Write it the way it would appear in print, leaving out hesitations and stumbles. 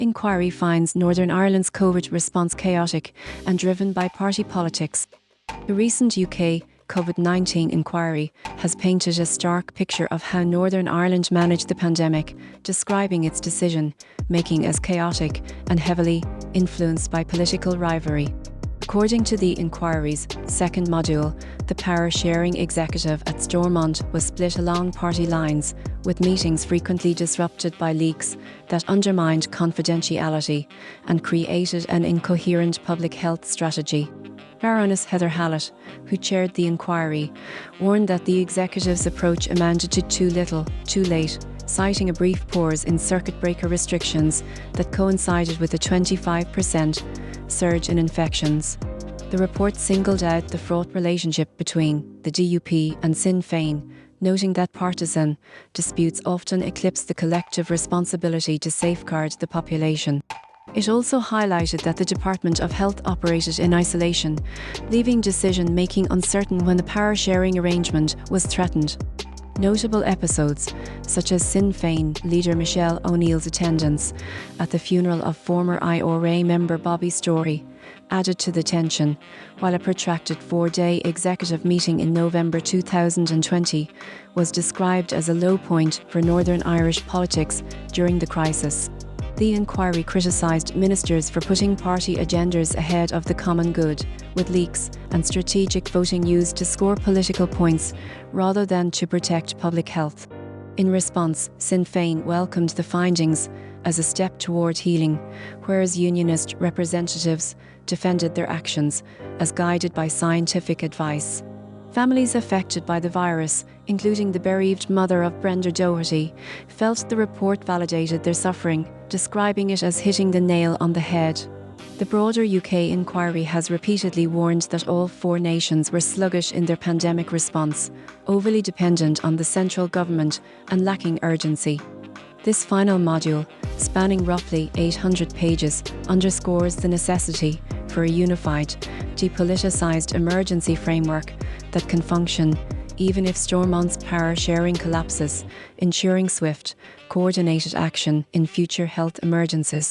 Inquiry finds Northern Ireland's COVID response chaotic and driven by party politics. The recent UK COVID-19 inquiry has painted a stark picture of how Northern Ireland managed the pandemic, describing its decision-making as chaotic and heavily influenced by political rivalry. According to the inquiry's second module, the power-sharing executive at Stormont was split along party lines, with meetings frequently disrupted by leaks that undermined confidentiality and created an incoherent public health strategy. Baroness Heather Hallett, who chaired the inquiry, warned that the executive's approach amounted to too little, too late, citing a brief pause in circuit breaker restrictions that coincided with a 25% surge in infections. The report singled out the fraught relationship between the DUP and Sinn Féin, noting that partisan disputes often eclipse the collective responsibility to safeguard the population. It also highlighted that the Department of Health operated in isolation, leaving decision-making uncertain when the power-sharing arrangement was threatened. Notable episodes, such as Sinn Féin leader Michelle O'Neill's attendance at the funeral of former IRA member Bobby Storey, added to the tension, while a protracted 4-day executive meeting in November 2020 was described as a low point for Northern Irish politics during the crisis. The inquiry criticised ministers for putting party agendas ahead of the common good, with leaks and strategic voting used to score political points rather than to protect public health. In response, Sinn Féin welcomed the findings as a step toward healing, whereas unionist representatives defended their actions as guided by scientific advice. Families affected by the virus, including the bereaved mother of Brenda Doherty, felt the report validated their suffering, describing it as hitting the nail on the head. The broader UK inquiry has repeatedly warned that all four nations were sluggish in their pandemic response, overly dependent on the central government and lacking urgency. This final module, spanning roughly 800 pages, underscores the necessity for a unified, depoliticised emergency framework that can function even if Stormont's power sharing collapses, ensuring swift, coordinated action in future health emergencies.